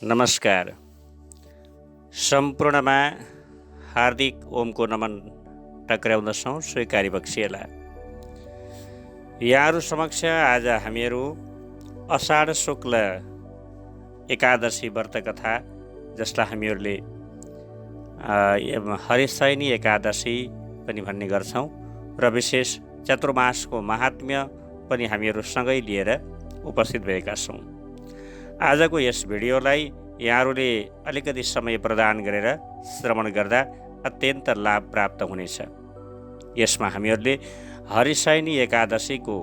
नमस्कार। सम्पूर्णमा हार्दिक ओमको नमन टक्राउँदछौँ स्वीकारी बक्सिएला। यहाँहरू समक्ष आज हामीहरू अषाढ शुक्ल एकादशी व्रत कथा, जसलाई हामीहरूले हरिशयनी एकादशी पनि भन्ने गर्छौँ र विशेष चतुर्मासको महात्म्य पनि हामीहरू सँगै लिएर उपस्थित भएका छौँ। आजको यस भिडियोलाई यहाँहरूले अलिकति समय प्रदान गरेर श्रवण गर्दा अत्यन्त लाभ प्राप्त हुनेछ। यसमा हामीहरूले हरिशयनी एकादशीको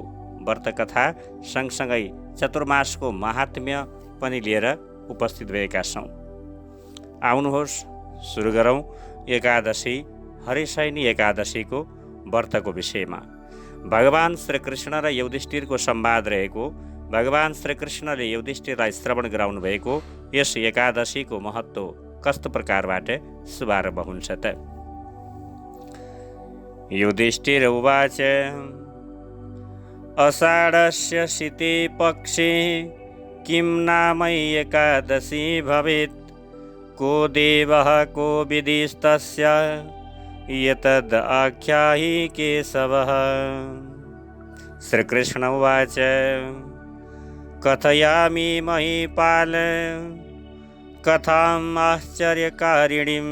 व्रतकथा सँगसँगै चतुर्मासको महात्म्य पनि लिएर उपस्थित भएका छौँ। आउनुहोस् सुरु गरौँ एकादशी हरिशयनी एकादशीको व्रतको विषयमा। भगवान श्रीकृष्ण र युधिष्ठिरको संवाद रहेको, भगवान श्रीकृष्णले युधिष्ठिरलाई श्रवण गराउनु भएको यस एकादशीको महत्त्व कस्तो प्रकारबाट शुभारम्भ हुन्छ त? युधिष्ठिर उवाच अषाढस्य शीते पक्षे किं नाम एकादशी भवेत्, को देवः को विधिस्तस्य एतद् आख्याहि केशवः। श्रीकृष्ण उवाच कथयामि महीपाल कथाम् आश्चर्यकारिणीं,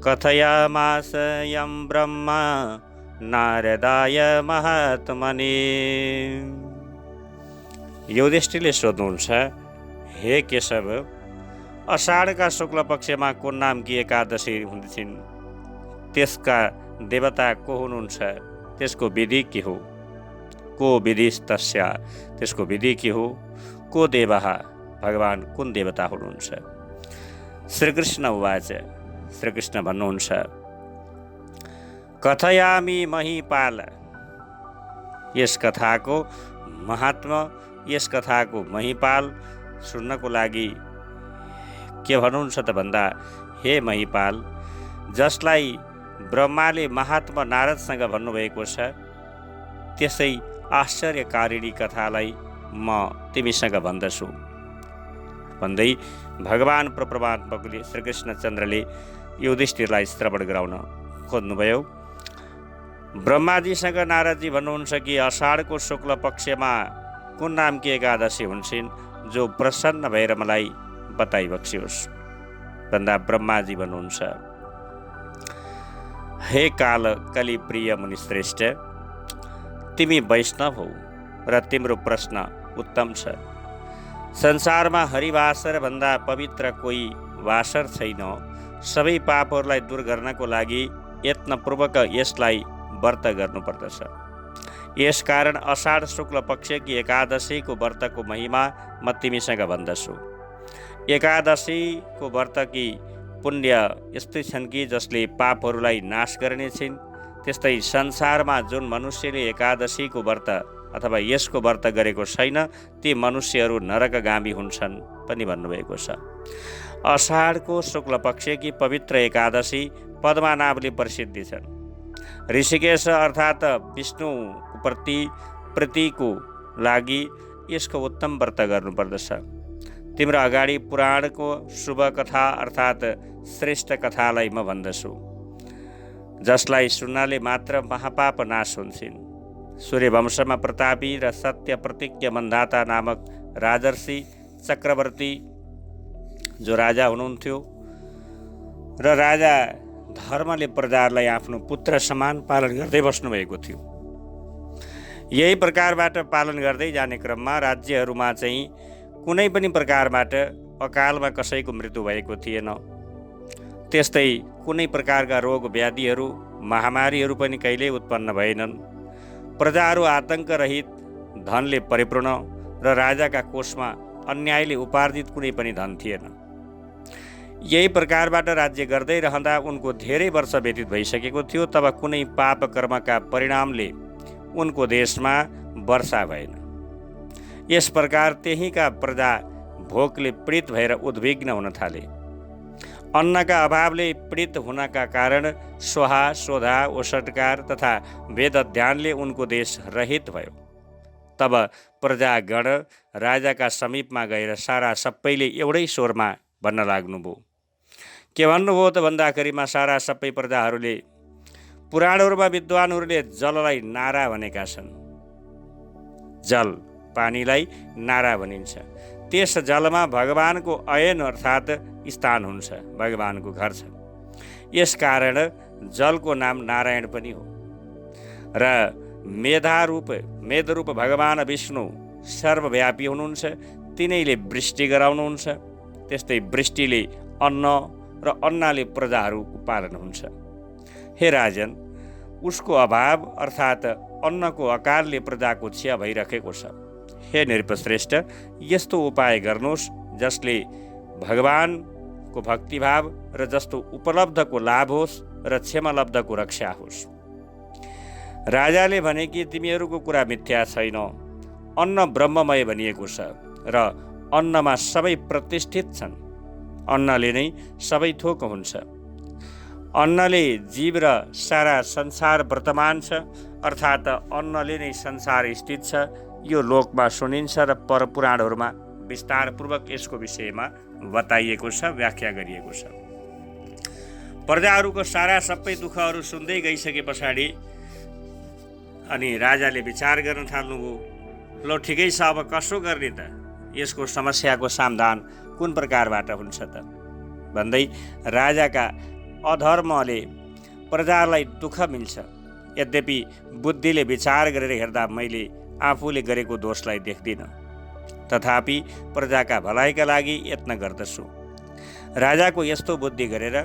कथयामास यं ब्रह्मा नारदाय महात्मने। युधिष्ठिरले सोध्नुहुन्छ, हे केशव, अषाढका शुक्ल पक्षमा कुन नामकी एकादशी हुन्छन्? त्यसका देवता को हुनुहुन्छ? त्यसको विधि के हो? को विधिस्तस्य, त्यसको विधि के हो? को देवः, भगवान कुन देवता हुनुहुन्छ? श्रीकृष्ण उवाच, श्रीकृष्ण भन्नुहुन्छ कथयामि महीपाल। यस कथाको महात्मा, यस कथाको महीपाल सुन्नको लागि के भन्नुहुन्छ त भन्दा, हे महीपाल, जसलाई ब्रह्माले महात्मा नारदसँग भन्नुभएको छ, त्यसै आश्चर्यकारिणी कथालाई म तिमीसँग भन्दछु भन्दै भगवान परमात्माले श्रीकृष्णचन्द्रले युधिष्ठिरलाई श्रवण गराउन खोज्नुभयो। ब्रह्माजीसँग नारदजी भन्नुहुन्छ कि अषाढको शुक्ल पक्षमा कुन नामकी एकादशी हुन्छन्, जो प्रसन्न भएर मलाई बताइबक्सियोस् भन्दा ब्रह्माजी भन्नुहुन्छ, हे काल कलि प्रिय मुनिश्रेष्ठ, तिमी वैष्णव हौ र तिम्रो प्रश्न उत्तम छ। संसारमा हरिवासर भन्दा पवित्र कोही वासर छैन। सबै पापहरूलाई दूर गर्नको लागि यत्नपूर्वक यसलाई व्रत गर्नुपर्दछ। यसकारण अषाढ शुक्ल पक्षकी एकादशीको व्रतको महिमा म तिमीसँग भन्दछु। एकादशीको व्रतकी पुण्य यस्तै छन् कि जसले पापहरूलाई नाश गर्ने छिन्। त्यस्तै संसारमा जुन मनुष्यले एकादशीको व्रत अथवा यसको व्रत गरेको छैन, ती मनुष्यहरू नरकगामी हुन्छन् पनि भन्नुभएको छ। अषाढको शुक्ल पक्षकी पवित्र एकादशी पद्मा नामले प्रसिद्धि छन्। ऋषिकेश अर्थात् विष्णु प्रीतिको लागि यसको उत्तम व्रत गर्नुपर्दछ। तिम्रो अगाडि पुराणको शुभ कथा अर्थात् श्रेष्ठ कथालाई म भन्दछु, जसलाई सुन्नाले मात्र महापाप नाश हुन्छन्। सूर्यवंशमा प्रतापी र सत्य प्रतिज्ञ मन्दाता नामक राजर्षि चक्रवर्ती जो राजा हुनुहुन्थ्यो र राजा धर्मले प्रजालाई आफ्नो पुत्र समान पालन गर्दै बस्नुभएको थियो। यही प्रकारबाट पालन गर्दै जाने क्रममा राज्यहरूमा चाहिँ कुनै पनि प्रकारबाट अकालमा कसैको मृत्यु भएको थिएन। त्यस्तै कुनै प्रकारका रोग व्याधिहरू महामारीहरू पनि कहिल्यै उत्पन्न भएनन्। प्रजाहरू आतङ्करहित, धनले परिपूर्ण र राजाका कोषमा अन्यायले उपार्जित कुनै पनि धन थिएन। यही प्रकारबाट राज्य गर्दै रहँदा उनको धेरै वर्ष व्यतीत भइसकेको थियो। तब कुनै पाप कर्मका परिणामले उनको देशमा वर्षा भएन। यस प्रकार त्यहीँका प्रजा भोकले पीडित भएर उद्विग्न हुन थाले। अन्नका अभावले पीडित हुनका कारण स्वाहा, शोधा, ओषटकार तथा वेद अध्ययनले उनको देश रहित भयो। तब प्रजागण राजाका समीपमा गएर सारा सबैले एउटै स्वरमा भन्न लाग्नुभयो। के भन्नुभयो त भन्दाखेरिमा सारा सबै प्रजाहरूले पुराणहरूमा विद्वानहरूले जललाई नारा भनेका छन्। जल पानीलाई नारा भनिन्छ। त्यस जलमा भगवानको अयन अर्थात् स्थान हुन्छ, भगवानको घर छ। यसकारण जलको नाम नारायण पनि हो। र मेदरूप भगवान विष्णु सर्वव्यापी हुनुहुन्छ, तिनैले वृष्टि गराउनुहुन्छ। त्यस्तै वृष्टिले अन्न र अन्नले प्रजाहरूको पालन हुन्छ। हे राजन, उसको अभाव अर्थात् अन्नको अकालले प्रजाको क्षय भइरहेको छ। हे नृपश्रेष्ठ, यस्तो उपाय गर्नुहोस् जसले भगवानको भक्तिभाव र जस्तो उपलब्धको लाभ होस् र क्षमालब्धको रक्षा होस्। राजाले भने कि तिमीहरूको कुरा मिथ्या छैन। अन्न ब्रह्ममय भनिएको छ र अन्नमा सबै प्रतिष्ठित छन्। अन्नले नै सबै थोक हुन्छ। अन्नले जीव र सारा संसार वर्तमान छ, अर्थात् अन्नले नै संसार स्थित छ। यो लोकमा सुनिन्छ र परपुराणहरूमा विस्तारपूर्वक यसको विषयमा बताइएको छ, व्याख्या गरिएको छ। प्रजाहरूको सारा सबै दुःखहरू सुन्दै गइसके पछाडि अनि राजाले विचार गर्न थाल्नुभयो, ल ठिकै छ, अब कसो गर्ने त? यसको समस्याको समाधान कुन प्रकारबाट हुन्छ त भन्दै राजाका अधर्मले प्रजालाई दुःख मिल्छ। यद्यपि बुद्धिले विचार गरेर हेर्दा मैले आफूले गरेको दोषलाई देख्दिनँ, तथापि प्रजाका भलाइका लागि यत्न गर्दछु। राजाको यस्तो बुद्धि गरेर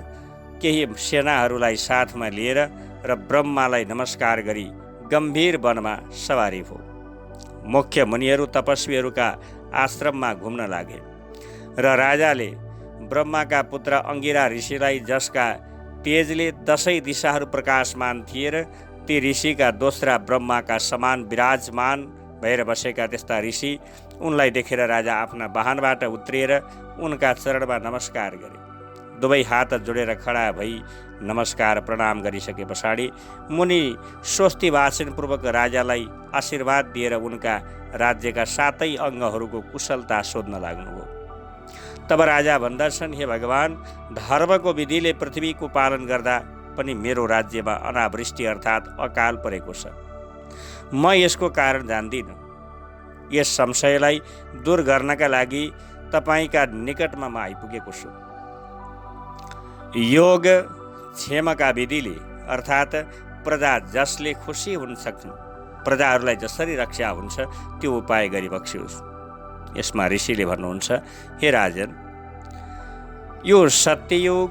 केही सेनाहरूलाई साथमा लिएर र ब्रह्मालाई नमस्कार गरी गम्भीर वनमा सवारी भयो। मुख्य मुनिहरू तपस्वीहरूका आश्रममा घुम्न लागे र राजाले ब्रह्माका पुत्र अंगिरा ऋषिलाई, जसका तेजले 10 दिशाहरू प्रकाशमान थिए र ती ऋषिका दोस्रा ब्रह्माका समान विराजमान भएर बसेका त्यस्ता ऋषि, उनलाई देखेर राजा आफ्ना वाहनबाट उत्रिएर उनका चरणमा नमस्कार गरे। दुवै हात जोडेर खडा भई नमस्कार प्रणाम गरिसके पछाडि मुनि स्वस्ति वाचनपूर्वक राजालाई आशीर्वाद दिएर उनका राज्यका 7 अङ्गहरूको कुशलता सोध्न लाग्नुभयो। तब राजा भन्दछन्, हे भगवान, धर्मको विधिले पृथ्वीको पालन गर्दा पनि मेरो राज्यमा अनावृष्टि अर्थात् अकाल परेको छ। म यसको कारण जान्दिनँ। यस संशयलाई दूर गर्नका लागि तपाईँका निकटमा म आइपुगेको छु। योग क्षेमका विधिले अर्थात् प्रजा जसले खुसी हुन सक्छन्, प्रजाहरूलाई जसरी रक्षा हुन्छ त्यो उपाय गरिबक्सियोस्। यसमा ऋषिले भन्नुहुन्छ, हे राजन, यो सत्ययुग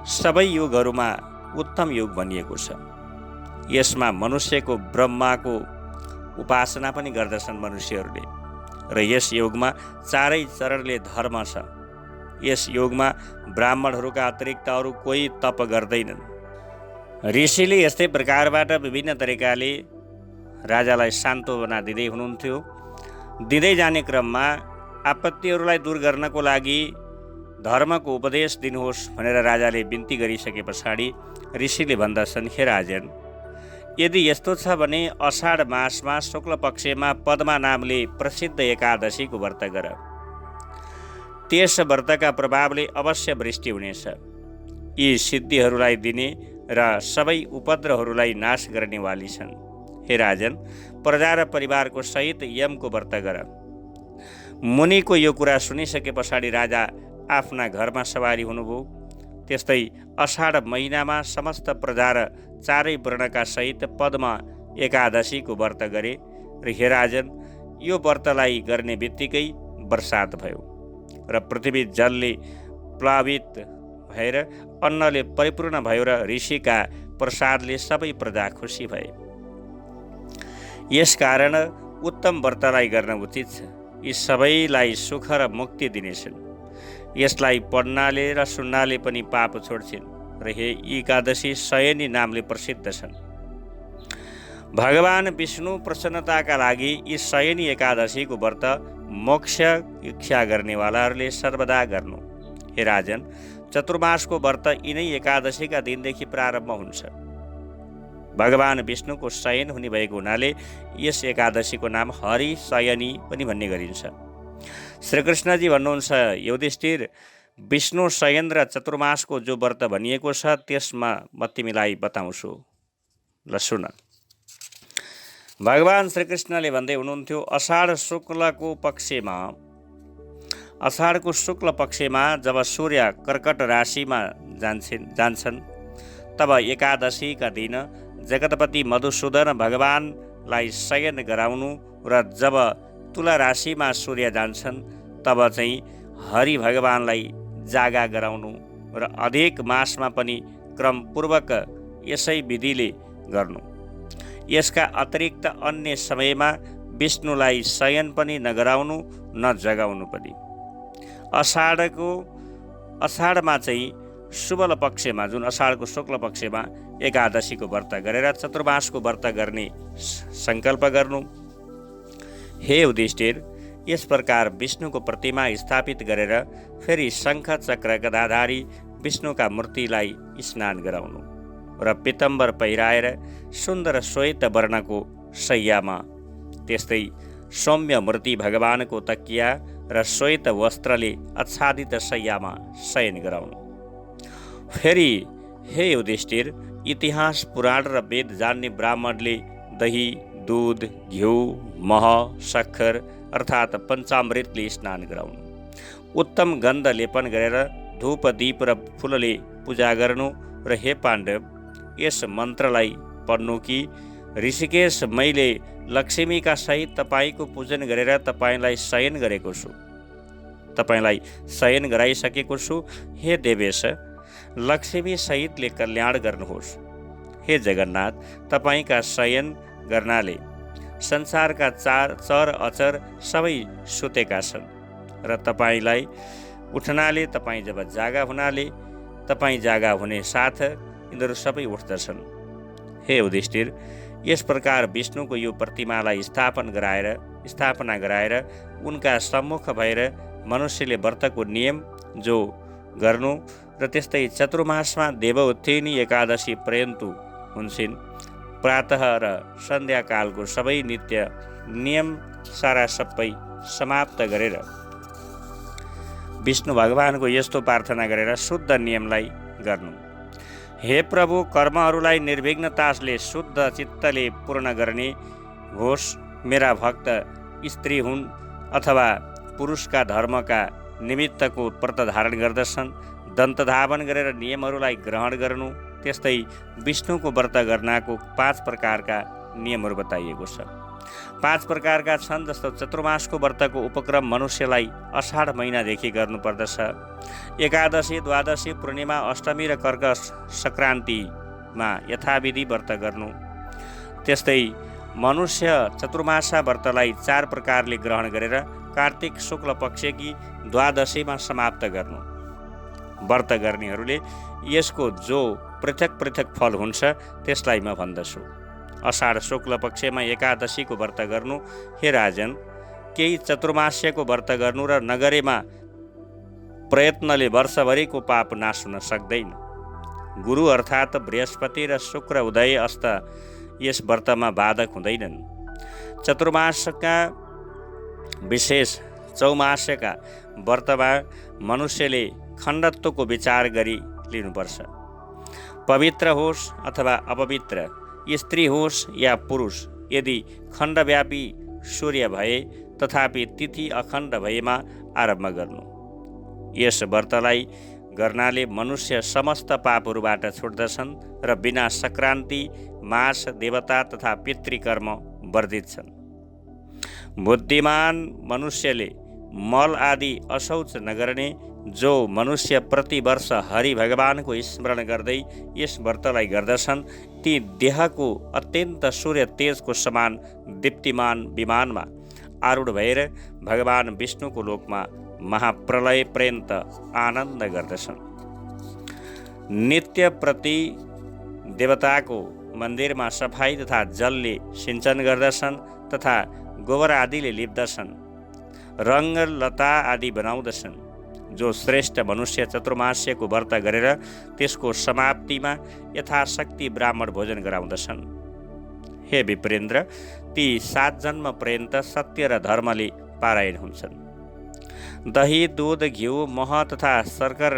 सबै युगहरूमा उत्तम युग भनिएको छ। यसमा मनुष्यको ब्रह्माको उपासना पनि गर्दछन् मनुष्यहरूले र यस युगमा 4 चरणले धर्म छ। यस युगमा ब्राह्मणहरूका अतिरिक्त अरू कोही तप गर्दैनन्। ऋषिले यस्तै प्रकारबाट विभिन्न तरिकाले राजालाई सान्त्वना दिँदै हुनुहुन्थ्यो। दिँदै जाने क्रममा आपत्तिहरूलाई दूर गर्नको लागि धर्मको उपदेश दिनुहोस् भनेर राजाले बिन्ती गरिसके पछाडि ऋषिले भन्दछन्, हे राजन, यदि यस्तो छ भने अषाढ मासमा शुक्ल पक्षमा पद्मा नामले प्रसिद्ध एकादशीको व्रत गर। त्यस व्रतका प्रभावले अवश्य वृष्टि हुनेछ। यी सिद्धिहरूलाई दिने र सबै उपद्रवहरूलाई नाश गर्नेवाली छन्। हे राजन, प्रजा र परिवारको सहित यमको व्रत गर। मुनिको यो कुरा सुनिसके पछाडि राजा आफ्ना घरमा सवारी हुनुभयो। त्यस्तै अषाढ महिनामा समस्त प्रजा र 4 वर्णका सहित पद्मा एकादशीको व्रत गरे र हे राजन, यो व्रतलाई गर्ने बित्तिकै वर्षात भयो र पृथ्वी जलले प्लावित भएर अन्नले परिपूर्ण भयो र ऋषिका प्रसादले सबै प्रजा खुसी भए। यसकारण उत्तम व्रतलाई गर्न उचित छ। यी सबैलाई सुख र मुक्ति दिनेछन्। यसलाई पढ्नाले र सुन्नाले पनि पाप छोड्छन् र हे एकादशी शयनी नामले प्रसिद्ध छन्। भगवान विष्णु प्रसन्नताका लागि यी शयनी एकादशीको व्रत मोक्ष इच्छा गर्नेवालाहरूले सर्वदा गर्नु। हे राजन, चतुर्मासको व्रत यिनै एकादशीका दिनदेखि प्रारम्भ हुन्छ। भगवान विष्णुको शयन हुने भएको हुनाले यस एकादशीको नाम हरि शयनी पनि भन्ने गरिन्छ। श्रीकृष्णजी भन्नुहुन्छ, युधिष्ठिर, विष्णु शयन र चतुर्मासको जो व्रत भनिएको छ त्यसमा म तिमीलाई बताउँछु, ल सुन। भगवान श्रीकृष्णले भन्दै हुनुहुन्थ्यो, अषाढको शुक्ल पक्षमा जब सूर्य कर्कट राशिमा जान्छन् तब एकादशीका दिन जगतपति मधुसूदन भगवानलाई शयन गराउनु र जब तुला राशिमा सूर्य जान्छन् तब चाहिँ हरि भगवानलाई जागा गराउनु र अधिक मासमा पनि क्रमपूर्वक यसै विधिले गर्नु। यसका अतिरिक्त अन्य समयमा विष्णुलाई शयन पनि नगराउनु न जगाउनु पनि। अषाढमा चाहिँ शुक्ल पक्षमा, जुन अषाढको शुक्ल पक्षमा एकादशीको व्रत गरेर चतुर्मासको व्रत गर्ने सङ्कल्प गर्नु। हे युधिष्ठिर, यस प्रकार विष्णुको प्रतिमा स्थापित गरेर फेरि शङ्ख चक्र गदाधारी विष्णुका मूर्तिलाई स्नान गराउनु र पीताम्बर पहिराएर सुन्दर श्वेत वर्णको शय्यामा, त्यस्तै सौम्य मूर्ति भगवानको तकिया र श्वेत वस्त्रले आच्छादित शय्यामा शयन गराउनु। फेरि हे युधिष्ठिर, इतिहास, पुराण र वेद जान्ने ब्राह्मणले दही, दूध, घिउ, मह, सक्खर अर्थात् पञ्चामृतले स्नान गराउनु। उत्तम गन्ध लेपन गरेर धूप, दीप र फुलले पूजा गर्नु र हे पाण्डव, यस मन्त्रलाई पढ्नु कि ऋषिकेश, मैले लक्ष्मीका सहित तपाईँको पूजन गरेर तपाईँलाई शयन गराइसकेको छु। हे देवेश, लक्ष्मी सहितले कल्याण गर्नुहोस्। हे जगन्नाथ, तपाईँका शयन गर्नाले संसारका चर अचर सबै सुतेका छन् र तपाईँलाई उठ्नाले, तपाईँ जब जागा हुनाले, तपाईँ जागा हुने साथ यिनीहरू सबै उठ्दछन्। हे युधिष्ठिर, यस प्रकार विष्णुको यो प्रतिमालाई स्थापना गराएर उनका सम्मुख भएर मनुष्यले व्रतको नियम जो गर्नु र त्यस्तै चतुर्मासमा देवउत्थिनी एकादशी पर्यन्तु हुन्छन्। प्रातः र सन्ध्याकालको सबै नित्य नियम सारा सबै समाप्त गरेर विष्णु भगवानको यस्तो प्रार्थना गरेर शुद्ध नियमलाई गर्नु। हे प्रभु, कर्महरूलाई निर्विघ्नताले शुद्ध चित्तले पूर्ण गर्ने होस्। मेरा भक्त स्त्री हुन् अथवा पुरुषका धर्मका निमित्तको व्रत धारण गर्दछन्। दन्तधावन गरेर नियमहरूलाई ग्रहण गर्नु। त्यस्तै विष्णुको व्रत गर्नको 5 प्रकारका नियमहरू बताइएको छ। 5 प्रकारका छन्, जस्तो चतुर्मासको व्रतको उपक्रम मनुष्यलाई अषाढ महिनादेखि गर्नुपर्दछ। एकादशी, द्वादशी, पूर्णिमा, अष्टमी र कर्क सङ्क्रान्तिमा यथाविधि व्रत गर्नु। त्यस्तै मनुष्य चतुर्मासा व्रतलाई 4 प्रकारले ग्रहण गरेर कार्तिक शुक्ल पक्षकी द्वादशीमा समाप्त गर्नु। व्रत गर्नेहरूले यसको जो पृथक पृथक फल हुन्छ त्यसलाई म भन्दछु। अषाढ शुक्ल पक्षमा एकादशीको व्रत गर्नु। हे राजन, केही चतुर्मास्यको व्रत गर्नु र नगरेमा प्रयत्नले वर्षभरिको पाप नाश हुन सक्दैन। गुरु अर्थात् बृहस्पति र शुक्र उदय अस्त यस व्रतमा बाधक हुँदैनन्। चतुर्मासका विशेष चौमास्यका व्रतमा मनुष्यले खण्डत्वको विचार गरी लिनुपर्छ। पवित्र होस् अथवा अपवित्र, स्त्री होस् या पुरुष, यदि खण्डव्यापी सूर्य भए तथापि तिथि अखण्ड भएमा आरम्भ गर्नु। यस व्रतलाई गर्नाले मनुष्य समस्त पापहरूबाट छुट्दछन् र बिना सङ्क्रान्ति, मास, देवता तथा पितृकर्म वर्जित छन्। बुद्धिमान मनुष्यले मल आदि अशौच नगर्ने, जो मनुष्य प्रतिवर्ष हरि भगवानको स्मरण गर्दै यस व्रतलाई गर्दछन्, ती देहको अत्यन्त सूर्य तेजको समान दीप्तिमान विमानमा आरूढ भएर भगवान विष्णुको लोकमा महाप्रलय पर्यन्त आनन्द गर्दछन्। नित्य प्रति देवताको मन्दिरमा सफाई तथा जलले सिञ्चन गर्दछन् तथा गोबर आदिले लिप्दछन्, रङ्ग लता आदि बनाउँदछन्। जो श्रेष्ठ मनुष्य चतुर्मास्यको व्रत गरेर त्यसको समाप्तिमा यथाशक्ति ब्राह्मण भोजन गराउँदछन्। हे विप्रेन्द्र, ती 7 जन्म पर्यन्त सत्य र धर्मले पारायण हुन्छन्। दही, दूध, घिउ, मह तथा शर्कर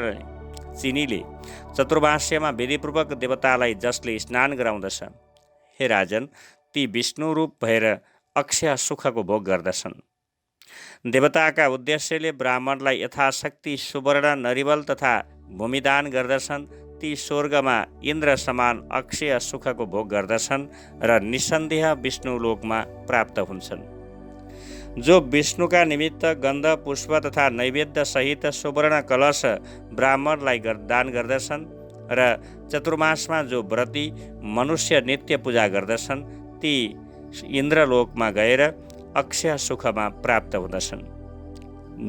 चिनीले चतुर्मास्यमा विधिपूर्वक देवतालाई जसले स्नान गराउँदछ, हे राजन, ती विष्णु रूप भएर अक्षय सुखको भोग गर्दछन्। देवताका उद्देश्यले ब्राह्मणलाई यथाशक्ति सुवर्ण, नरिवल तथा भूमिदान गर्दछन्। ती स्वर्गमा इन्द्र समान अक्षय सुखको भोग गर्दछन् र निसन्देह विष्णु लोकमा प्राप्त हुन्छन्। जो विष्णुका निमित्त गन्ध, पुष्प तथा नैवेद्य सहित सुवर्ण कलश ब्राह्मणलाई दान गर्दछन् र चतुर्मासमा जो व्रती मनुष्य नित्य पूजा गर्दछन्, ती इन्द्रलोकमा गएर अक्षय सुखमा प्राप्त हुँदछन्।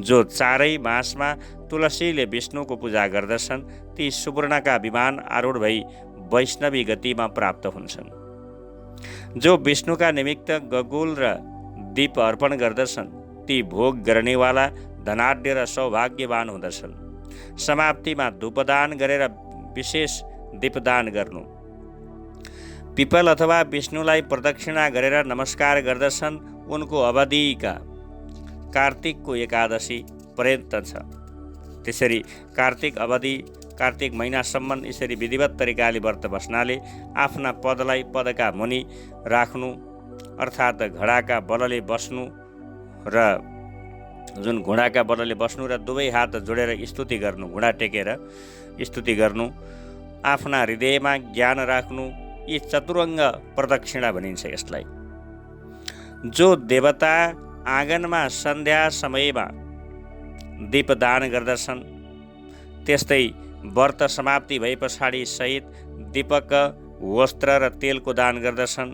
जो 4 मासमा तुलसीले विष्णुको पूजा गर्दछन्, ती सुवर्णका विमान आरूढ भई वैष्णवी गतिमा प्राप्त हुन्छन्। जो विष्णुका निमित्त गगुल र दीप अर्पण गर्दछन्, ती भोग गर्नेवाला धनाढ्य र सौभाग्यवान हुँदछन्। समाप्तिमा धूपदान गरेर विशेष दीपदान गर्नु। पिपल अथवा विष्णुलाई प्रदक्षिणा गरेर नमस्कार गर्दछन्। उनको अवधिका कार्तिकको एकादशी पर्यन्त छ। त्यसरी कार्तिक अवधि, कार्तिक महिनासम्म यसरी विधिवत तरिकाले व्रत बस्नाले आफ्ना पदलाई पदका मुनि राख्नु, अर्थात् घोडाका बलले बस्नु र जुन घोडाका बलले बस्नु र दुवै हात जोडेर स्तुति गर्नु, घोडा टेकेर स्तुति गर्नु, आफ्ना हृदयमा ज्ञान राख्नु, यी चतुरङ्ग प्रदक्षिणा भनिन्छ यसलाई। जो देवता आँगनमा सन्ध्या समयमा दीपदान गर्दछन्, त्यस्तै व्रत समाप्ति भए पछाडि सहित दीपक, वस्त्र र तेलको दान गर्दछन्।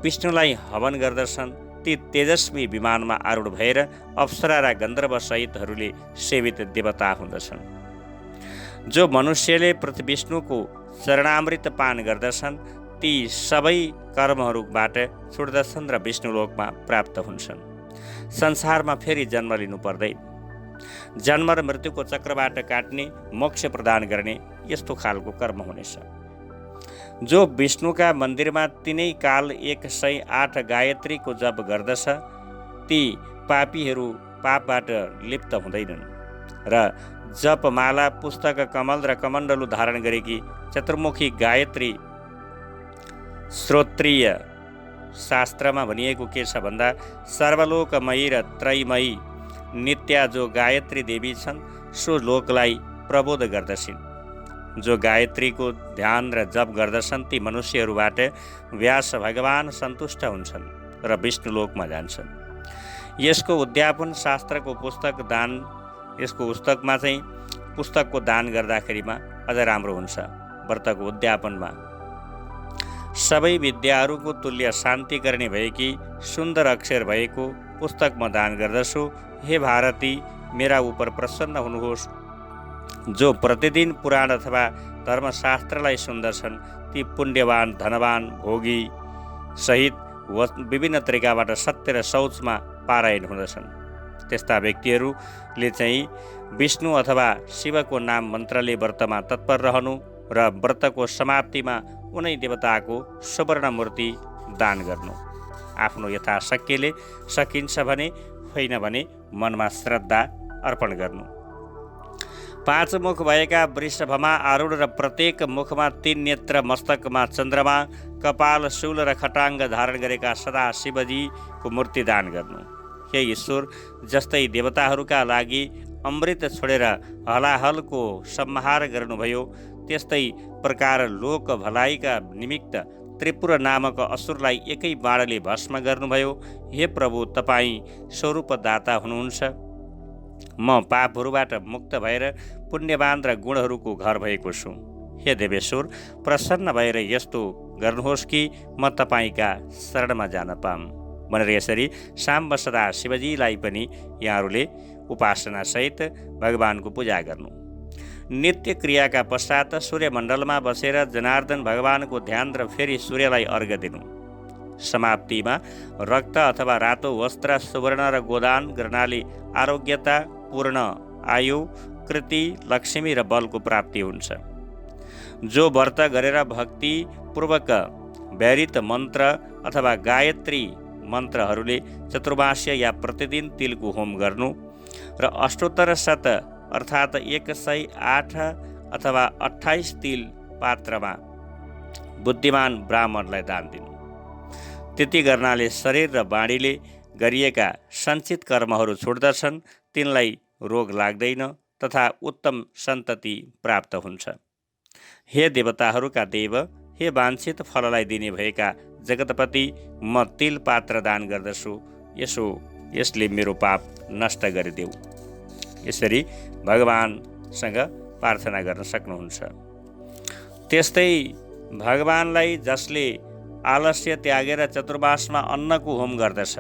विष्णुलाई हवन गर्दछन्। ती तेजस्वी विमानमा आरूढ भएर अप्सरा र गन्धर्व सहितहरूले सेवित देवता हुँदछन्। जो मनुष्यले प्रति विष्णुको चरणामृत पान गर्दछन्, ती सबै कर्महरूबाट छुट्दछन् र विष्णुलोकमा प्राप्त हुन्छन्। संसारमा फेरि जन्म लिनु पर्दैन। जन्म र मृत्युको चक्रबाट काट्ने, मोक्ष प्रदान गर्ने यस्तो खालको कर्म हुनेछ। जो विष्णुका मन्दिरमा 3 काल 108 गायत्रीको जप गर्दछ, ती पापीहरू पापबाट लिप्त हुँदैनन् र जपमाला, पुस्तक, कमल र कमण्डलु धारण गरेकी चतुर्मुखी गायत्री श्रोत्रिय शास्त्रमा भनिएको के छ भन्दा, सर्वलोकमयी र त्रयमयी नित्या जो गायत्री देवी छन्, सो लोकलाई प्रबोध गर्दछिन्। जो गायत्रीको ध्यान र जप गर्दछन्, ती मनुष्यहरूबाट व्यास भगवान सन्तुष्ट हुन्छन् र विष्णुलोकमा जान्छन्। यसको उद्यापन शास्त्रको पुस्तक दान, यसको पुस्तकमा चाहिँ पुस्तकको दान गर्दाखेरिमा अझ राम्रो हुन्छ। व्रतको उद्यापनमा सबै विद्याहरूको तुल्य शान्ति गर्ने भएकी सुन्दर अक्षर भएको पुस्तक म दान गर्दछु। हे भारती, मेरा उपर प्रसन्न हुनुहोस्। जो प्रतिदिन पुराण अथवा धर्मशास्त्रलाई सुन्दछन्, ती पुण्यवान, धनवान, भोगी सहित विभिन्न तरिकाबाट सत्य र शौचमा पारायण हुँदछन्। त्यस्ता व्यक्तिहरूले चाहिँ विष्णु अथवा शिवको नाम मन्त्रले व्रतमा तत्पर रहनु र व्रतको समाप्तिमा कुनै देवताको सुवर्ण मूर्ति दान गर्नु। आफ्नो यथाशक्तिले सकिन्छ भने, होइन भने मनमा श्रद्धा अर्पण गर्नु। 5 मुख भएका वृषभमा आरूढ र प्रत्येक मुखमा 3 नेत्र, मस्तकमा चन्द्रमा, कपाल, शूल र खटाङ्ग धारण गरेका सदा शिवजीको मूर्ति दान गर्नु। हे ईश्वर, जस्तै देवताहरूका लागि अमृत छोडेर हलाहलको संहार गर्नुभयो, त्यस्तै प्रकार लोक भलाइका निमित्त त्रिपुर नामक असुरलाई एकै बाणले भस्म गर्नुभयो। हे प्रभु, तपाईँ स्वरूपदाता हुनुहुन्छ। म पापहरूबाट मुक्त भएर पुण्यवान र गुणहरूको घर भएको छु। हे देवेश्वर, प्रसन्न भएर यस्तो गर्नुहोस् कि म तपाईँका शरणमा जान पाऊँ भनेर यसरी साम्ब सदा शिवजीलाई पनि यहाँहरूले उपासनासहित भगवानको पूजा गर्नु। नित्य क्रियाका पश्चात सूर्यमण्डलमा बसेर जनार्दन भगवानको ध्यान र फेरि सूर्यलाई अर्घ्य दिनु। समाप्तिमा रक्त अथवा रातो वस्त्र, सुवर्ण र गोदान गर्नाले आरोग्यता, पूर्ण आयु, कृति, लक्ष्मी र बलको प्राप्ति हुन्छ। जो व्रत गरेर भक्तिपूर्वक व्याहृत मन्त्र अथवा गायत्री मन्त्रहरूले चतुर्मास्य या प्रतिदिन तिलको होम गर्नु र अष्टोत्तर शत अर्थात् 108 अथवा 28 तिल पात्रमा बुद्धिमान ब्राह्मणलाई दान दिनु। त्यति गर्नाले शरीर र बाणीले गरिएका सञ्चित कर्महरू छुट्दछन्, तिनलाई रोग लाग्दैन तथा उत्तम सन्तति प्राप्त हुन्छ। हे देवताहरूका देव, हे वाञ्छित फललाई दिने भएका जगतपति, म तिल पात्र दान गर्दछु, यसले मेरो पाप नष्ट गरिदेऊ। यसरी भगवानसँग प्रार्थना गर्न सक्नुहुन्छ। त्यस्तै भगवानलाई जसले आलस्य त्यागेर चतुर्मासमा अन्नको होम गर्दछ,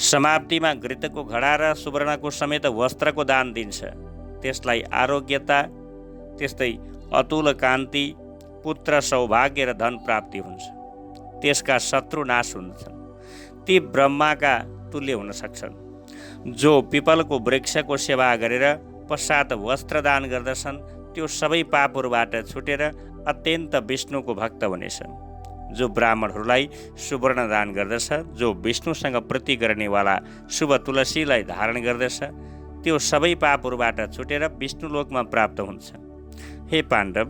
समाप्तिमा घृतको घडा र सुवर्णको समेत वस्त्रको दान दिन्छ, त्यसलाई आरोग्यता, त्यस्तै अतुल कान्ति, पुत्र, सौभाग्य र धन प्राप्ति हुन्छ। त्यसका शत्रु नाश हुन्छन्, ती ब्रह्माका तुल्य हुन सक्छन्। जो पिपलको वृक्षको सेवा गरेर पश्चात वस्त्र दान गर्दछन्, त्यो सबै पापहरूबाट छुटेर अत्यन्त विष्णुको भक्त हुनेछ। जो ब्राह्मणहरूलाई सुवर्ण दान गर्दछ, जो विष्णुसँग प्रीति गर्नेवाला शुभ तुलसीलाई धारण गर्दछ, त्यो सबै पापहरूबाट छुटेर विष्णुलोकमा प्राप्त हुन्छ। हे पाण्डव,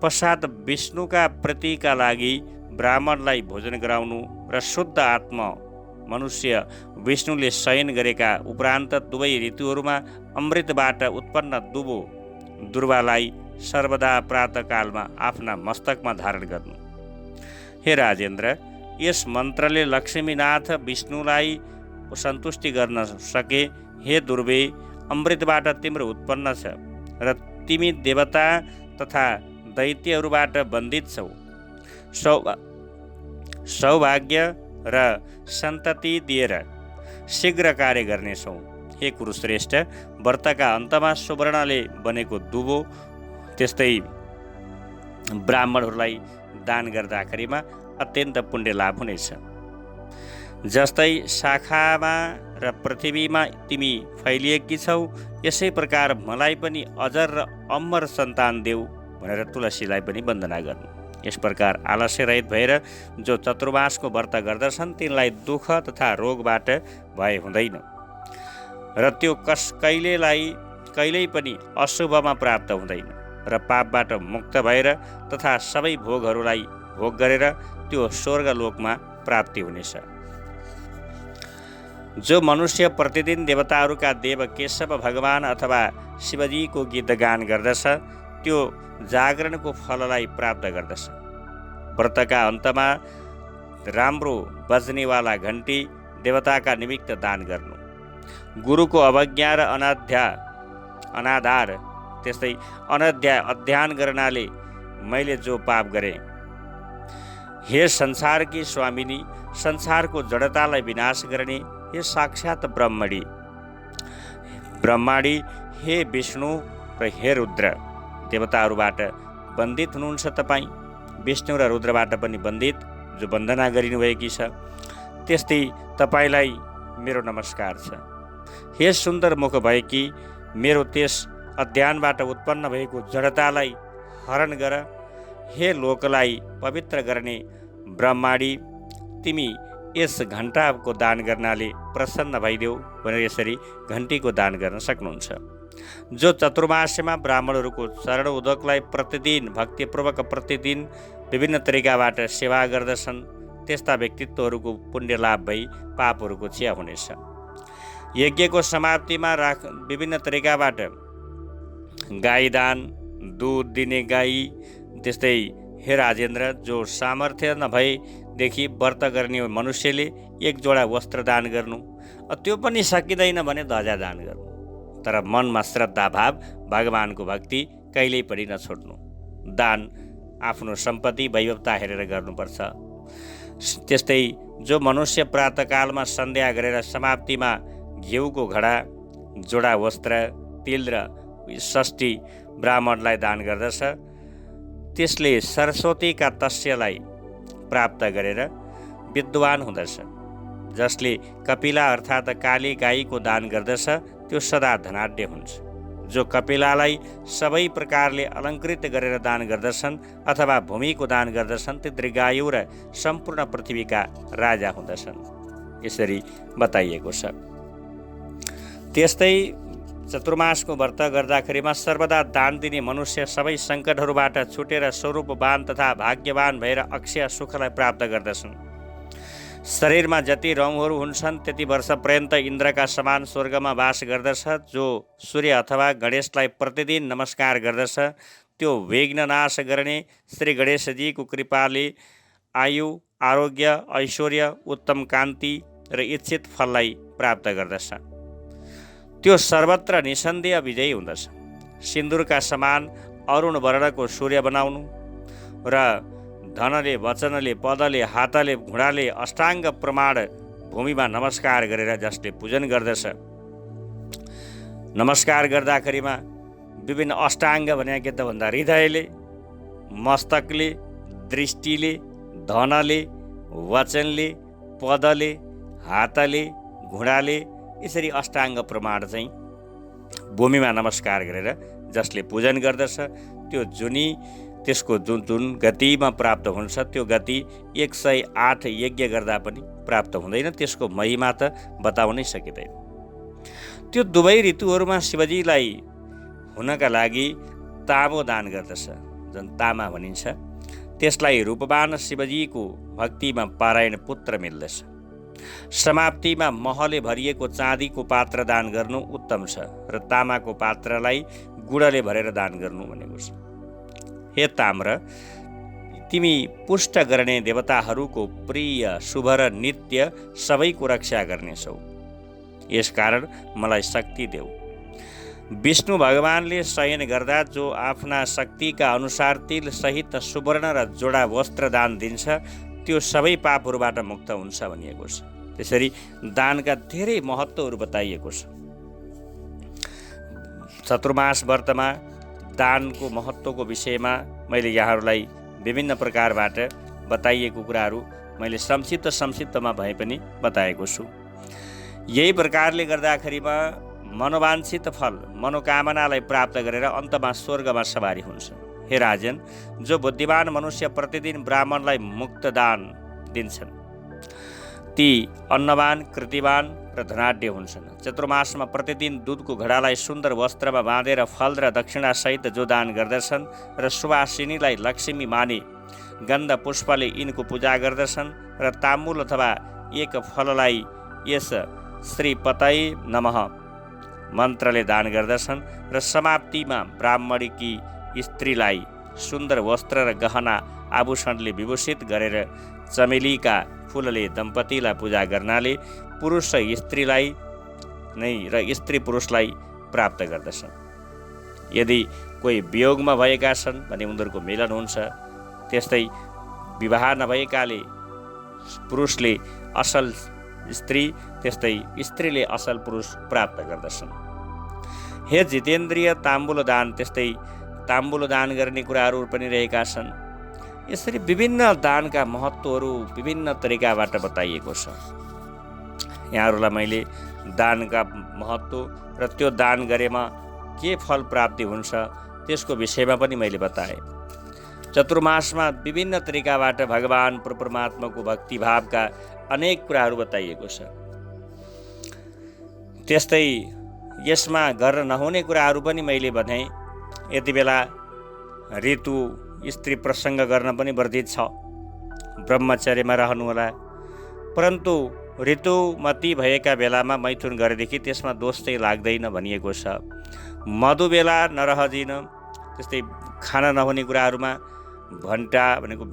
पश्चात विष्णुका प्रीतिका लागि ब्राह्मणलाई भोजन गराउनु र शुद्ध आत्मा मनुष्य विष्णुले शयन गरेका उपरान्त दुवै ऋतुहरूमा अमृतबाट उत्पन्न दुबो दुर्वालाई सर्वदा प्रातःकालमा आफ्ना मस्तकमा धारण गर्नु। हे राजेन्द्र, यस मन्त्रले लक्ष्मीनाथ विष्णुलाई सन्तुष्टि गर्न सके। हे दुर्वे, अमृतबाट तिम्रो उत्पन्न छ र तिमी देवता तथा दैत्यहरूबाट बन्दित छौ। सौभाग्य र सन्तति दिएर शीघ्र कार्य गर्नेछौ। हे कुरुश्रेष्ठ, व्रतका अन्तमा सुवर्णले बनेको दुबो त्यस्तै ब्राह्मणहरूलाई दान गर्दाखेरिमा अत्यन्त पुण्य लाभ हुनेछ। जस्तै शाखामा र पृथ्वीमा तिमी फैलिएकी छौ, यसै प्रकार मलाई पनि अजर र अमर सन्तान देऊ भनेर तुलसीलाई पनि वन्दना गर्नु। यस प्रकार आलस्य रहित भएर जो चतुर्मासको व्रत गर्दछन्, तिनलाई दुःख तथा रोगबाट भय हुँदैन र त्यो कहिल्यै पनि अशुभमा प्राप्त हुँदैन र पापबाट मुक्त भएर तथा सबै भोगहरूलाई भोग गरेर त्यो स्वर्गलोकमा प्राप्ति हुनेछ। जो मनुष्य प्रतिदिन देवताहरूका देव केशव भगवान अथवा शिवजीको गीत गान गर्दछ, त्यो जागरणको फललाई प्राप्त गर्दछ। व्रतका अन्तमा राम्रो बज्नेवाला घन्टी देवताका निमित्त दान गर्नु। गुरुको अवज्ञा र अनाधार त्यस्तै अध्ययन गर्नाले मैले जो पाप गरेँ, हे संसारकी स्वामिनी, संसारको जडतालाई विनाश गर्ने हे साक्षात ब्रह्माणी, हे विष्णु र हे रुद्र, देवताहरूबाट बन्दित हुनुहुन्छ तपाईँ, विष्णु र रुद्रबाट पनि बन्दित जो वन्दना गरिनुभएकी छ, त्यस्तै तपाईँलाई मेरो नमस्कार छ। हे सुन्दर मुख भएकी, मेरो त्यस अध्ययनबाट उत्पन्न भएको जडतालाई हरण गर। हे लोकलाई पवित्र गर्ने ब्रह्माणी, तिमी यस घण्टाको दान गर्नाले प्रसन्न भइदेऊ भनेर यसरी घन्टीको दान गर्न सक्नुहुन्छ। जो चतुर्मास्यमा ब्राह्मणहरूको चरण उदकलाई प्रतिदिन भक्तिपूर्वक प्रतिदिन विभिन्न तरिकाबाट सेवा गर्दछन्, त्यस्ता व्यक्तित्वहरूको पुण्य लाभ भई पापहरूको क्षय हुनेछ। यज्ञको समाप्तिमा विभिन्न तरिकाबाट गाई दान, दुध दिने गाई, त्यस्तै हे राजेन्द्र, जो सामर्थ्य नभएदेखि व्रत गर्ने मनुष्यले एक जोडा वस्त्र दान गर्नु, त्यो पनि सकिँदैन भने ध्वजा दान गर्नु। तर मनमा श्रद्धा भाव, भगवानको भक्ति कहिल्यै पनि नछोड्नु। दान आफ्नो सम्पत्ति वैभवता हेरेर गर्नुपर्छ। त्यस्तै जो मनुष्य प्रातःकालमा सन्ध्या गरेर समाप्तिमा घिउको घडा, जोडा वस्त्र, तिल र षष्ठी ब्राह्मणलाई दान गर्दछ, त्यसले सरस्वतीका तस्यलाई प्राप्त गरेर विद्वान हुँदछ। जसले कपिला अर्थात् काली गाईको दान गर्दछ, त्यो सदा धनाढ्य हुन्छ। जो कपिलालाई सबै प्रकारले अलङ्कृत गरेर दान गर्दछन् अथवा भूमिको दान गर्दछन् ती दीर्घायु र सम्पूर्ण पृथ्वीका राजा हुँदछन्, यसरी बताइएको छ। त्यस्तै चतुर्मासको व्रत गर्दाखेरिमा सर्वदा दान दिने मनुष्य सबै सङ्कटहरूबाट छुटेर स्वरूपवान तथा भाग्यवान भएर अक्षय सुखलाई प्राप्त गर्दछन्। शरीरमा जति रौँहरू हुन्छन् त्यति वर्षपर्यन्त इन्द्रका समान स्वर्गमा वास गर्दछ। जो सूर्य अथवा गणेशलाई प्रतिदिन नमस्कार गर्दछ त्यो विघ्न नाश गर्ने श्री गणेशजीको कृपाले आयु, आरोग्य, ऐश्वर्य, उत्तम कान्ति र इच्छित फललाई प्राप्त गर्दछ। त्यो सर्वत्र निसन्देह विजयी हुँदछ। सिन्दुरका समान अरुण वर्णको सूर्य बनाउनु र धनले, वचनले, पदले, हातले, घुँडाले अष्टाङ्ग प्रमाण भूमिमा नमस्कार गरेर जसले पूजन गर्दछ, नमस्कार गर्दाखेरिमा विभिन्न अष्टाङ्ग भने के त भन्दा हृदयले, मस्तकले, दृष्टिले, धनले, वचनले, पदले, हातले, घुँडाले यसरी अष्टाङ्ग प्रमाण चाहिँ भूमिमा नमस्कार गरेर जसले पूजन गर्दछ त्यो जुनी त्यसको जुन जुन गतिमा प्राप्त हुन्छ त्यो गति 108 यज्ञ गर्दा पनि प्राप्त हुँदैन। त्यसको महिमा त बताउनै सकिँदैन। त्यो दुवै ऋतुहरूमा शिवजीलाई हुनका लागि तामो दान गर्दछ, जुन तामा भनिन्छ। त्यसलाई रूपवान शिवजीको भक्तिमा पारायण पुत्र मिल्दछ। समाप्तिमा महले भरिएको चाँदीको पात्र दान गर्नु उत्तम छ र तामाको पात्रलाई गुडले भरेर दान गर्नु भनेको छ। हे ताम्र, तिमी पुष्ट गर्ने देवताहरूको प्रिय, शुभ र नित्य सबैको रक्षा गर्नेछौ। यसकारण मलाई शक्ति देऊ। विष्णु भगवानले शयन गर्दा जो आफ्ना शक्तिका अनुसार तिल सहित सुवर्ण र जोडा वस्त्र दान दिन्छ त्यो सबै पापहरूबाट मुक्त हुन्छ भनिएको छ। त्यसरी दानका धेरै महत्त्वहरू बताइएको छ। चतुर्मास व्रतमा दानको महत्त्वको विषयमा मैले यहाँहरूलाई विभिन्न प्रकारबाट बताइएको कुराहरू मैले संक्षिप्तमा भए पनि बताएको छु। यही प्रकारले गर्दाखेरिमा मनोवाञ्छित फल, मनोकामनालाई प्राप्त गरेर अन्तमा स्वर्गमा सवारी हुन्छ। हे राजन, जो बुद्धिमान मनुष्य प्रतिदिन ब्राह्मणलाई मुक्त दान दिन्छन् ती अन्नवान, कृतिवान र धनाढ्य हुन्छन्। चतुर्मासमा प्रतिदिन दुधको घडालाई सुन्दर वस्त्रमा बाँधेर फल र दक्षिणासहित जो दान गर्दछन् र सुवासिनीलाई लक्ष्मी माने गन्ध पुष्पले यिनको पूजा गर्दछन् र ताम्बुल अथवा एक फललाई यस श्रीपतये नमः मन्त्रले दान गर्दछन् र समाप्तिमा ब्राह्मणकी स्त्रीलाई सुन्दर वस्त्र र गहना आभूषणले विभूषित गरेर चमेलीका फूलले दम्पतिलाई पूजा गर्नाले पुरुष र स्त्रीलाई नै र स्त्री पुरुषलाई प्राप्त गर्दछन्। यदि कोही वियोगमा भएका छन् भने उनीहरूको मिलन हुन्छ। त्यस्तै विवाह नभएकाले पुरुषले असल स्त्री, त्यस्तै स्त्रीले असल पुरुष प्राप्त गर्दछन्। हे जितेन्द्रिय, ताम्बुल दान, त्यस्तै ताम्बुल दान गर्ने कुराहरू पनि रहेका छन्। यसरी विभिन्न दानका महत्त्वहरू विभिन्न तरिकाबाट बताइएको छ। यहाँहरूलाई मैले दानका महत्त्व र त्यो दान गरेमा के फल प्राप्ति हुन्छ त्यसको विषयमा पनि मैले बताएँ। चतुर्मासमा विभिन्न तरिकाबाट भगवान परमात्माको भक्तिभावका अनेक कुराहरू बताइएको छ। त्यस्तै यसमा गर्न नहुने कुराहरू पनि मैले भने। यति बेला ऋतु स्त्री प्रसङ्ग गर्न पनि वर्जित छ, ब्रह्मचर्यमा रहनुहोला। परन्तु ऋतुमती भएका बेलामा मैथुन गरेदेखि त्यसमा दोष चाहिँ लाग्दैन भनिएको छ। मधु बेला नरहदिन, त्यस्तै खाना नहुने कुराहरूमा भन्टा भनेको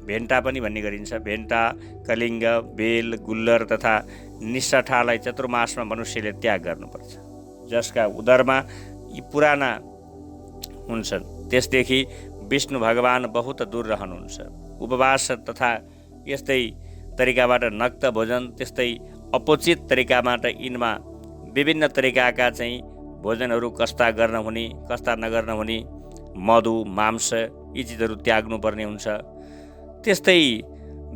भेन्टा पनि भन्ने गरिन्छ। भेन्टा, कलिङ्ग, बेल, गुल्लर तथा निष्ठालाई चतुर्मासमा मनुष्यले त्याग गर्नुपर्छ। जसका उदरमा यी पुराना हुन्छन् त्यसदेखि विष्णु भगवान बहुत दूर रहनुहुन्छ। उपवास तथा यस्तै तरिकाबाट नक्त भोजन, त्यस्तै अपोचित तरिकाबाट यिनमा विभिन्न तरिकाका चाहिँ भोजनहरू कस्ता गर्न हुने कस्ता नगर्न हुने, मधु, मांस यी चिजहरू त्याग्नुपर्ने हुन्छ। त्यस्तै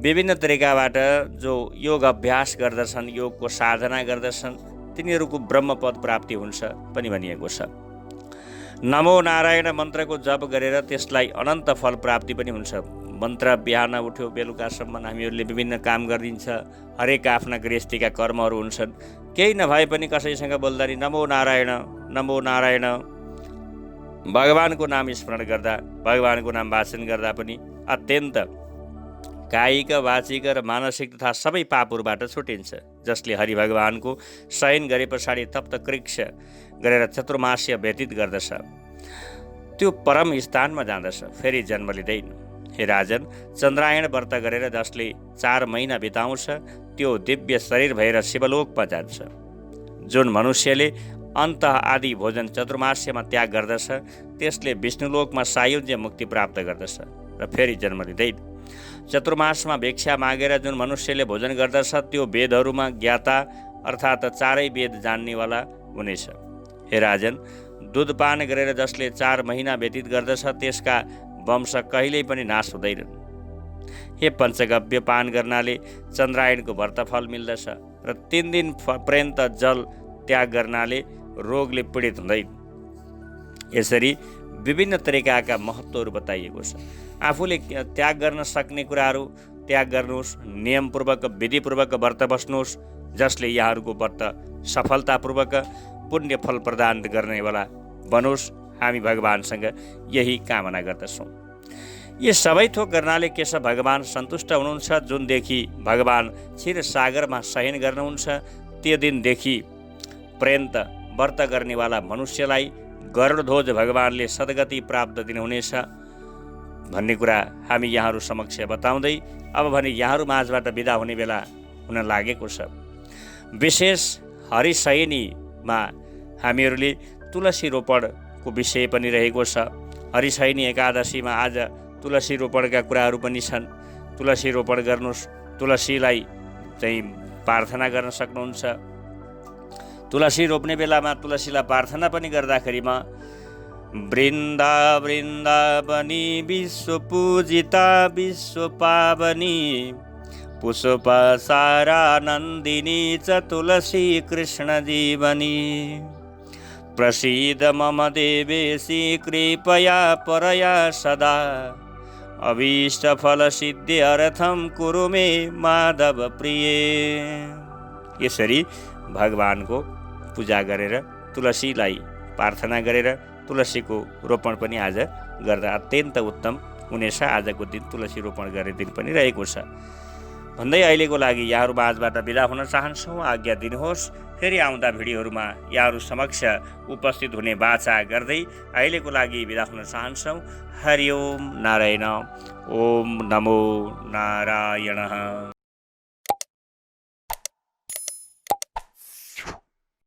विभिन्न तरिकाबाट जो योग अभ्यास गर्दछन्, योगको साधना गर्दछन् तिनीहरूको ब्रह्मपद प्राप्ति हुन्छ पनि भनिएको छ। नमो नारायण मन्त्रको जप गरेर त्यसलाई अनन्त फल प्राप्ति पनि हुन्छ। मन्त्र बिहान उठ्यो बेलुकासम्म हामीहरूले विभिन्न काम गरिदिन्छ। हरेक आफ्ना गृहस्थीका कर्महरू हुन्छन्। केही नभए पनि कसैसँग बोल्दा नि नमो नारायण भगवानको नाम स्मरण गर्दा, भगवानको नाम वाचन गर्दा पनि अत्यन्त कायिक वाचिक र मानसिक तथा सबै पापहरूबाट छुटिन्छ। जसले हरि भगवानको शयन गरे पछाडि तप्त कृक्ष गरेर चतुर्मास्य व्यतीत गर्दछ त्यो परम स्थानमा जाँदछ, फेरि जन्म लिँदैन। हे राजन, चन्द्रायण व्रत गरेर जसले 4 महिना बिताउँछ त्यो दिव्य शरीर भएर शिवलोकमा जान्छ। जुन मनुष्यले अन्त आदि भोजन चतुर्मास्यमा त्याग गर्दछ त्यसले विष्णुलोकमा सायुज्य मुक्ति प्राप्त गर्दछ र फेरि जन्म लिँदैन। चतुर्मासमा भिक्षा मागेर जुन मनुष्यले भोजन गर्दछ त्यो वेदहरूमा ज्ञाता अर्थात् 4 वेद जान्नेवाला हुनेछ। हे राजन, दुध पान गरेर जसले 4 महिना व्यतीत गर्दछ त्यसका वंश कहिल्यै पनि नाश हुँदैनन्। हे पञ्चगव्य पान गर्नाले चन्द्रायणको व्रतफल मिल्दछ र 3 दिन पर्यन्त जल त्याग गर्नाले रोगले पीडित हुँदैन। यसरी विभिन्न तरिकाका महत्त्वहरू बताइएको छ। आफूले त्याग गर्न सक्ने कुराहरू त्याग गर्नुहोस्, नियमपूर्वक विधिपूर्वक व्रत बस्नुहोस्, जसले यहाँहरूको व्रत सफलतापूर्वक पुण्य फल प्रदान गर्नेवाला बनोस्। हामी भगवानसँग यही कामना गर्दछौँ। यी सबै थोक गर्नाले केशव भगवान सन्तुष्ट हुनुहुन्छ। जुनदेखि भगवान क्षीर सागरमा शयन गर्नुहुन्छ त्यो दिनदेखि पर्यन्त व्रत गर्नेवाला मनुष्यलाई गरुडध्वज भगवानले सद्गति प्राप्त दिनुहुनेछ भन्ने कुरा हामी यहाँहरू समक्ष बताउँदै अब भने यहाँहरू माझबाट बिदा हुने बेला हुन लागेको छ। विशेष हरिशयनीमा हामीहरूले तुलसी रोपणको विषय पनि रहेको छ। हरिशयनी एकादशीमा आज तुलसी रोपणका कुराहरू पनि छन्। तुलसी रोपण गर्नुहोस्, तुलसीलाई चाहिँ प्रार्थना गर्न सक्नुहुन्छ। तुलसी रोप्ने बेलामा तुलसीलाई प्रार्थना पनि गर्दाखेरिमा वृन्दावनी विश्व पूजिता विश्व पावनी पुष्प सारानन्दिनी च तुलसी कृष्ण जीवनी प्रसीद मम देवेशी कृपया परया सदा अभीष्ट फल सिद्ध्यर्थम कुरु मे माधव प्रिय। यसरी भगवानको पूजा गरेर तुलसीलाई प्रार्थना गरेर तुलसीको रोपण पनि आज गर्दा अत्यन्त उत्तम हुनेछ। आजको दिन तुलसी रोपण गर्ने दिन पनि रहेको छ भन्दै अहिलेको लागि यहाँहरू माझबाट बिदा हुन चाहन्छौँ। आज्ञा दिनुहोस्। फेरि आउँदा भिडियोहरूमा यहाँहरू समक्ष उपस्थित हुने बाचा गर्दै अहिलेको लागि बिदा हुन चाहन्छौँ। हरि ओम नारायण। ओम नमो नारायण।